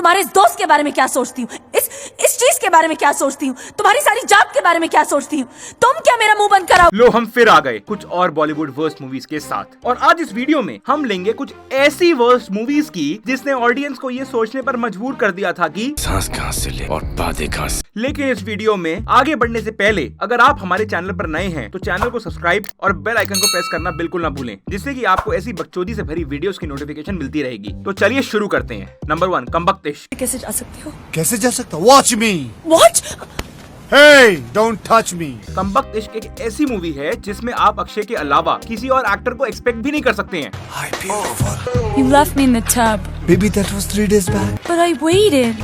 तुम्हारे इस दोस्त के बारे में क्या सोचती हूँ, इस चीज के बारे में क्या सोचती हूँ, तुम्हारी सारी जात के बारे में क्या सोचती हूँ। तुम क्या मेरा मुंह बंद कराओ। लो हम फिर आ गए कुछ और बॉलीवुड वर्स्ट मूवीज के साथ, और आज इस वीडियो में हम लेंगे कुछ ऐसी वर्स्ट मूवीज की जिसने ऑडियंस को ये सोचने पर मजबूर कर दिया था कि सांस कहां से ले और बातें कहां से। लेकिन इस वीडियो में आगे बढ़ने से पहले अगर आप हमारे चैनल पर नए हैं तो चैनल को सब्सक्राइब और बेल आइकन को प्रेस करना बिल्कुल ना भूलें, जिससे कि आपको ऐसी बकचोदी से भरी वीडियोस की नोटिफिकेशन मिलती रहेगी। तो चलिए शुरू करते हैं। नंबर 1, कमबख्त इश्क। कैसे जा सकते हो? कैसे जा सकता? Watch me. Watch? Hey, don't touch me. कमबख्त इश्क एक ऐसी मूवी है जिसमें आप अक्षय के अलावा किसी और एक्टर को एक्सपेक्ट भी नहीं कर सकते हैं। Hi, beautiful. You left me in the tub. Baby, that was 3 days back. But I waited.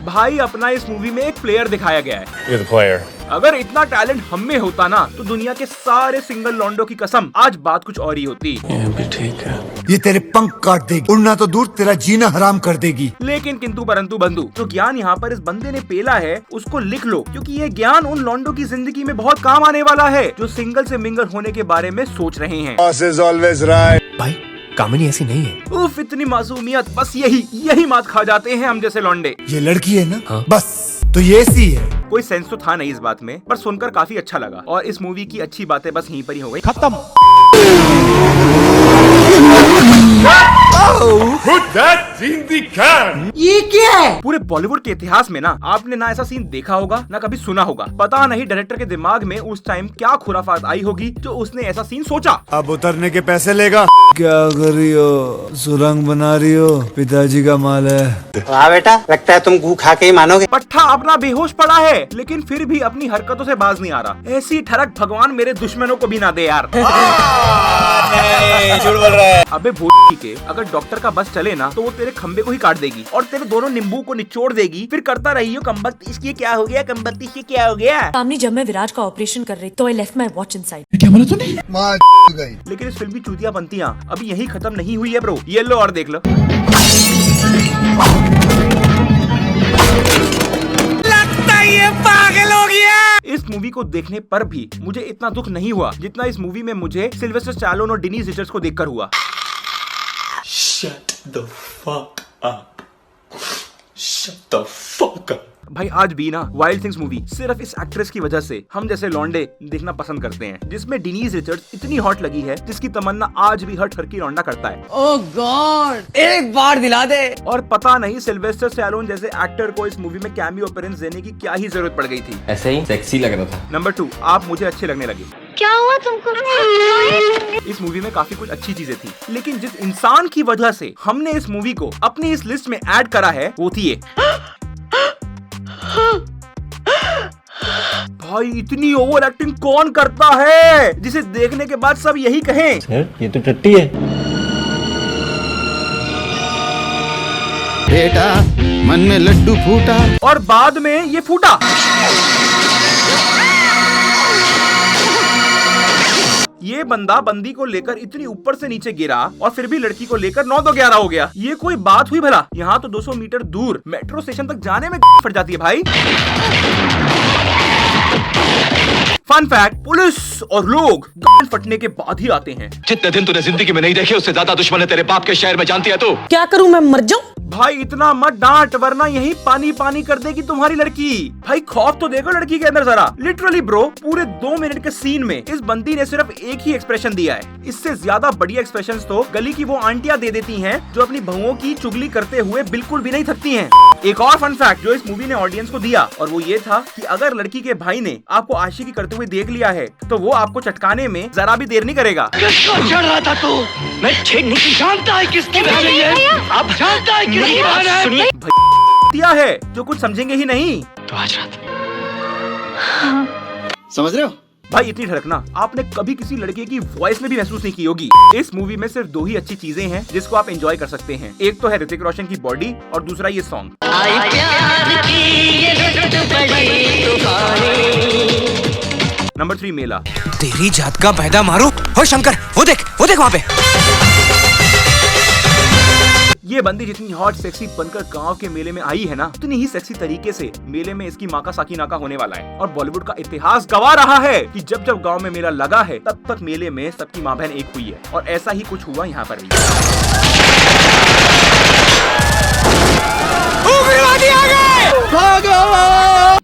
भाई अपना इस मूवी में एक प्लेयर दिखाया गया है। You're the player. अगर इतना टैलेंट हम में होता ना तो दुनिया के सारे सिंगल लॉन्डो की कसम आज बात कुछ और ही होती। ये भी ठीक है। ये तेरे पंख काट देगी, उड़ना तो दूर तेरा जीना हराम कर देगी। लेकिन किंतु परंतु बंधु, जो ज्ञान यहाँ पर इस बंदे ने पेला है उसको लिख लो, क्योंकि ये ज्ञान उन लॉन्डो की जिंदगी में बहुत काम आने वाला है जो सिंगल से मिंगल होने के बारे में सोच रहे हैं। Boss is always right. भाई कामिनी ऐसी नहीं है। उफ, इतनी मासूमियत, बस यही मात खा जाते हैं हम जैसे लौंडे। ये लड़की है ना? हाँ। बस तो ये सी है। कोई सेंस तो था नहीं इस बात में, पर सुनकर काफी अच्छा लगा और इस मूवी की अच्छी बातें बस यहीं पर ही हो गई। खत्म। ये क्या है? पूरे बॉलीवुड के इतिहास में ना आपने ना ऐसा सीन देखा होगा ना कभी सुना होगा। पता नहीं डायरेक्टर के दिमाग में उस टाइम क्या खुराफात आई होगी जो उसने ऐसा सीन सोचा। अब उतरने के पैसे लेगा। क्या कर रही हो? सुरंग बना रही हो? पिताजी का माल है। वाह बेटा, लगता है तुम गू खा के ही मानोगे। पट्टा अपना बेहोश पड़ा है लेकिन फिर भी अपनी हरकतों से बाज नहीं आ रहा। ऐसी ठरक भगवान मेरे दुश्मनों को भी ना दे यार। झूठ बोल रहा है। अबे भूत के, अगर डॉक्टर का बस चले ना तो वो तेरे खंबे को ही काट देगी और तेरे दोनों नींबू को निचोड़ देगी। फिर करता रही हो कमबख्त इसकी क्या हो गया, कमबख्त इसकी क्या हो गया। सामने जब मैं विराज का ऑपरेशन कर रही तो I left my watch inside. क्या बोला तूने? माँ गई। लेकिन इस फिल्म की चूतिया बनतियां अभी यही खत्म नहीं हुई है ब्रो। ये लो और देख लो। लगता है ये पागल हो गया। इस मूवी को देखने पर भी मुझे इतना दुख नहीं हुआ जितना इस मूवी में मुझे सिल्वेस्टर स्टैलोन और डेनिस रिचर्ड्स को देखकर हुआ। Shut the fuck up. Shut the fuck up. भाई आज भी ना वाइल्ड थिंग्स मूवी सिर्फ इस एक्ट्रेस की वजह से हम जैसे लौंडे देखना पसंद करते हैं, जिसमें डेनिस रिचर्ड्स इतनी हॉट लगी है जिसकी तमन्ना आज भी हर ठरकी लौंडा करता है। ओह गॉड, एक बार दिला दे। और पता नहीं सिल्वेस्टर स्टैलोन जैसे एक्टर को इस मूवी में कैमियो अपीयरेंस देने की क्या ही जरूरत पड़ गई थी। ऐसे ही सेक्सी लग रहा था। नंबर 2, आप मुझे अच्छे लगने लगे। क्या हुआ तुमको? इस मूवी में काफी कुछ अच्छी चीजें थी, लेकिन जिस इंसान की वजह से हमने इस मूवी को अपनी इस लिस्ट में ऐड करा है वो थी ये। भाई इतनी ओवर एक्टिंग कौन करता है जिसे देखने के बाद सब यही कहें, सर ये तो टट्टी है। बेटा मन में लड्डू फूटा और बाद में ये फूटा। ये बंदा बंदी को लेकर इतनी ऊपर से नीचे गिरा और फिर भी लड़की को लेकर 9 तो 11 हो गया। ये कोई बात हुई भला? यहाँ तो 200 मीटर दूर मेट्रो स्टेशन तक जाने में फट जाती है भाई। फन फैक्ट, पुलिस और लोग गांड फटने के बाद ही आते हैं। जितने दिन तूने जिंदगी में नहीं देखे उससे ज्यादा दुश्मन है तेरे बाप के शहर में, जानती है तू? क्या करूं, मैं मर जाऊं? भाई इतना मत डांट वरना यही पानी पानी कर देगी तुम्हारी लड़की। भाई खौफ तो देखो लड़की के अंदर जरा। लिटरली ब्रो, पूरे 2 मिनट के सीन में इस बंदी ने सिर्फ एक ही एक्सप्रेशन दिया है। इससे ज्यादा बढ़िया एक्सप्रेशंस तो गली की वो आंटियां दे देती हैं जो अपनी बहुओं की चुगली करते हुए बिल्कुल भी नहीं थकती हैं। एक और फन फैक्ट जो इस मूवी ने ऑडियंस को दिया और वो ये था कि अगर लड़की के भाई ने आपको आशिकी करते हुए देख लिया है तो वो आपको चटकाने में जरा भी देर नहीं करेगा। किसको चढ़ रहा था तू? मैं ठीक नहीं जानता है किसकी बहन है ये। अब जानता है किसकी बहन है। दिया है जो कुछ समझेंगे ही नहीं। तो आज रात समझ रहे हो? भाई इतनी धड़कना आपने कभी किसी लड़के की वॉइस में भी महसूस नहीं की होगी। इस मूवी में सिर्फ 2 ही अच्छी चीजें हैं जिसको आप एंजॉय कर सकते हैं। एक तो है ऋतिक रोशन की बॉडी और दूसरा ये सॉन्ग। नंबर 3, मेला। तेरी जात का पैदा मारो। हो शंकर, वो देख वहाँ पे। ये बंदी जितनी हॉट सेक्सी बनकर गांव के मेले में आई है ना, उतनी ही सेक्सी तरीके से मेले में इसकी माँ का साकीनाका होने वाला है। और बॉलीवुड का इतिहास गवाह रहा है कि जब जब गांव में मेला लगा है तब तक मेले में सबकी माँ बहन एक हुई है और ऐसा ही कुछ हुआ यहाँ पर भी।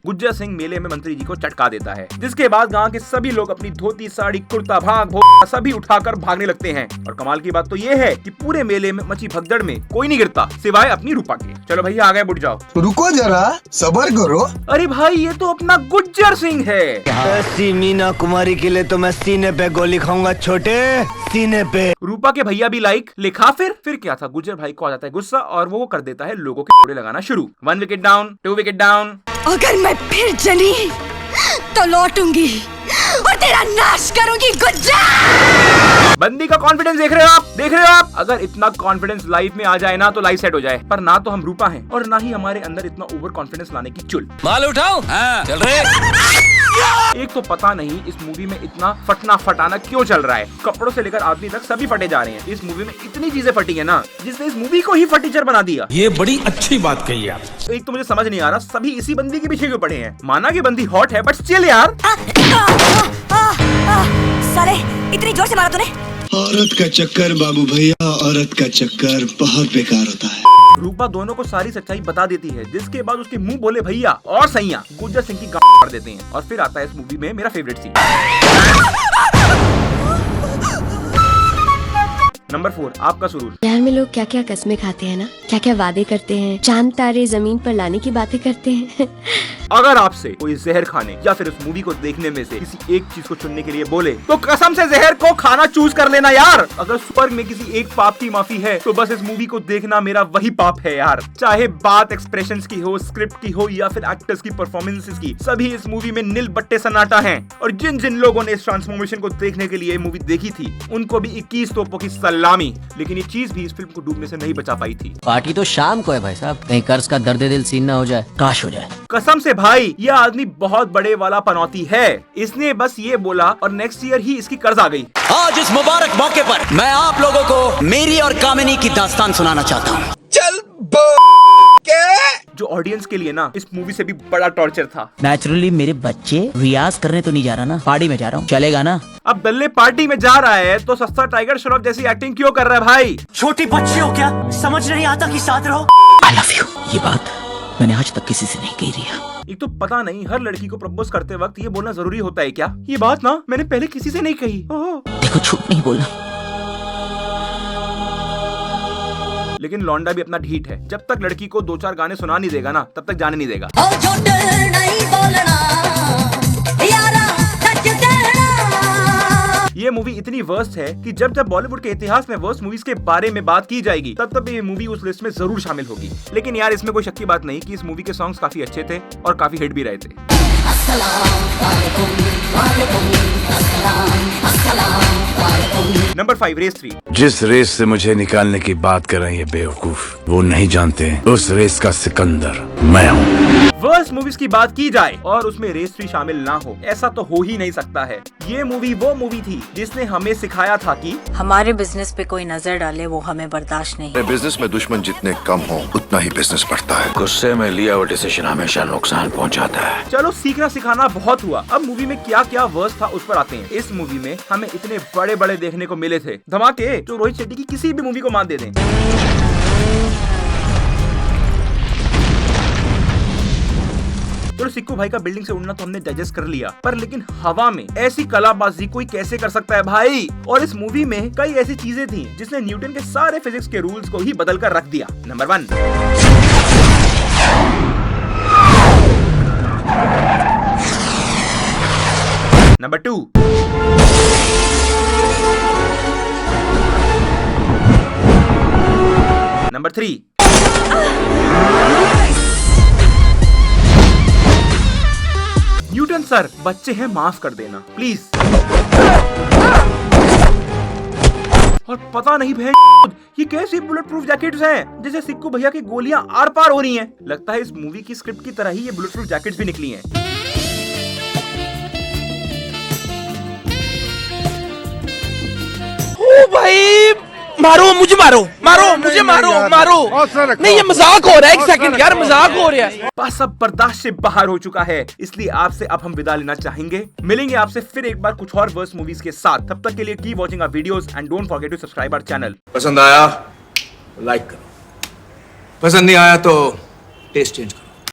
गुज्जर सिंह मेले में मंत्री जी को चटका देता है, जिसके बाद गांव के सभी लोग अपनी धोती साड़ी कुर्ता भाग भोग सभी उठाकर भागने लगते हैं। और कमाल की बात तो ये है कि पूरे मेले में मची भगदड़ में कोई नहीं गिरता सिवाय अपनी रूपा के। चलो भैया आ गए, बुट जाओ। रुको जरा, सबर करो। अरे भाई ये तो अपना गुज्जर सिंह है। ऐसी मीना कुमारी के लिए तो मैं सीने पे गोली खाऊंगा छोटे, सीने पे। रूपा के भैया भी लाइक लिखा। फिर क्या था, गुज्जर भाई को आ जाता है गुस्सा और वो कर देता है लोगों के कोड़े लगाना शुरू। 1 विकेट डाउन, 2 विकेट डाउन। अगर मैं फिर जली तो लौटूंगी और तेरा नाश करूंगी गुज्जर। बंदी का कॉन्फिडेंस देख रहे हो आप? अगर इतना कॉन्फिडेंस लाइफ में आ जाए ना तो लाइफ सेट हो जाए, पर ना तो हम रूपा हैं और ना ही हमारे अंदर इतना ओवर कॉन्फिडेंस लाने की चुल। माल उठाओ। हाँ, चल रहे। एक तो पता नहीं इस मूवी में इतना फटना फटाना क्यों चल रहा है। कपड़ों से लेकर आदमी तक सभी फटे जा रहे हैं। इस मूवी में इतनी चीजें फटी है ना, जिसने इस मूवी को ही फटीचर बना दिया। ये बड़ी अच्छी बात कही आप। एक तो मुझे समझ नहीं आ रहा सभी इसी बंदी के पीछे क्यों पड़े हैं। माना कि बंदी हॉट है बट स्टिल यार। साले इतनी जोर से मारा तूने। औरत का चक्कर बाबू भैया, औरत का चक्कर बहुत बेकार होता है। रूपा दोनों को सारी सच्चाई बता देती है, जिसके बाद उसके मुंह बोले भैया और सैया गुज्जर सिंह की गांड मार देते हैं। और फिर आता है इस मूवी में मेरा फेवरेट सीन। नंबर 4 आपका सुरूर। प्यार में लोग क्या क्या कस्में खाते हैं ना, क्या क्या वादे करते हैं, चांद तारे जमीन पर लाने की बातें करते हैं। अगर आपसे कोई जहर खाने या फिर उस मूवी को देखने में से किसी एक चीज को चुनने के लिए बोले तो कसम से जहर को खाना चूज कर लेना यार। अगर स्वर्ग में किसी एक पाप की माफी है तो बस इस मूवी को देखना मेरा वही पाप है यार। चाहे बात एक्सप्रेशंस की हो, स्क्रिप्ट की हो या फिर एक्टर्स की परफॉर्मेंसेस की, सभी इस मूवी में नील बट्टे सन्नाटा है। और जिन जिन लोगों ने इस ट्रांसफॉर्मेशन को देखने के लिए मूवी देखी थी उनको भी 21 तोपों की सलामी। लेकिन ये चीज भी इस फिल्म को डूबने से नहीं बचा पाई थी। पार्टी तो शाम को है भाई साहब, कहीं कर्ज का दर्द दिल सीन ना हो जाए, काश हो जाए। कसम से भाई यह आदमी बहुत बड़े वाला पनौती है। इसने बस ये बोला और नेक्स्ट ईयर ही इसकी कर्ज आ गई। आज इस मुबारक मौके पर मैं आप लोगों को मेरी और कामिनी की दास्तान सुनाना चाहता हूँ। जो ऑडियंस के लिए ना इस मूवी से भी बड़ा टॉर्चर था। नेचुरली मेरे बच्चे रियाज करने तो नहीं जा रहा ना, पार्टी में जा रहा हूँ, चलेगा ना? अब दल्ले पार्टी में जा रहा है तो सस्ता टाइगर श्रॉफ जैसी एक्टिंग क्यों कर रहा है भाई? छोटी बच्ची हो क्या, समझ नहीं आता कि साथ रहो। आई लव यू, ये बात मैंने आज तक किसी से नहीं कही रिया। एक तो पता नहीं हर लड़की को प्रपोज करते वक्त ये बोलना जरूरी होता है क्या? ये बात ना मैंने पहले किसी से नहीं कही। देखो झूठ नहीं बोलना। लेकिन लौंडा भी अपना ढीठ है, जब तक लड़की को 2-4 गाने सुना नहीं देगा ना तब तक जाने नहीं देगा। ये मूवी इतनी वर्स्ट है कि जब जब बॉलीवुड के इतिहास में वर्स्ट मूवीज के बारे में बात की जाएगी तब तब ये मूवी उस लिस्ट में जरूर शामिल होगी। लेकिन यार इसमें कोई शक की बात नहीं कि इस मूवी के सॉन्ग्स काफी अच्छे थे और काफी हिट भी रहे थे। Number 5 race 3। जिस रेस से मुझे निकालने की बात कर रहे हैं बेवकूफ, वो नहीं जानते उस रेस का सिकंदर मैं हूँ। वर्स्ट मूवीज की बात की जाए और उसमें रेस 3 शामिल ना हो, ऐसा तो हो ही नहीं सकता है। ये मूवी वो मूवी थी जिसने हमें सिखाया था कि हमारे बिजनेस पे कोई नजर डाले वो हमें बर्दाश्त नहीं। बिजनेस में दुश्मन जितने कम हो उतना ही बिजनेस बढ़ता है। गुस्से में लिया हुआ डिसीजन हमेशा नुकसान पहुंचाता है। चलो सीखना सिखाना बहुत हुआ, अब मूवी में क्या क्या वर्स्ट था उस पर आते हैं। इस मूवी में हमें इतने बड़े बड़े देखने को मिले थे धमाके जो रोहित शेट्टी की किसी भी मूवी को मात दे दें। चलो सिक्कू भाई का बिल्डिंग से उड़ना तो हमने डाइजेस्ट कर लिया, पर लेकिन हवा में ऐसी कलाबाजी कोई कैसे कर सकता है भाई? और इस मूवी में कई ऐसी चीजें थी जिसने न्यूटन के सारे फिजिक्स के रूल्स को ही बदल कर रख दिया। Number 1। Number 2। Number 3। Newton sir बच्चे हैं माफ कर देना प्लीज। और पता नहीं भैंस ये कैसी बुलेट प्रूफ जैकेट्स हैं, जैसे सिक्कू भैया की गोलियां आर पार हो रही हैं। लगता है इस मूवी की स्क्रिप्ट की तरह ही ये बुलेट प्रूफ जैकेट्स भी निकली हैं। ओ भाई मारो मुझे, मारो मुझे, मारो नहीं ये मजाक हो रहा है। 1 सेकंड यार, मजाक हो रहा है। बस अब बर्दाश्त से बाहर हो चुका है, इसलिए आपसे अब हम विदा लेना चाहेंगे। मिलेंगे आपसे फिर एक बार कुछ और वर्स्ट मूवीज के साथ। तब तक के लिए keep watching our videos and don't forget to subscribe our channel. पसंद आया लाइक करो, पसंद नहीं आया तो टेस्ट चेंज करो।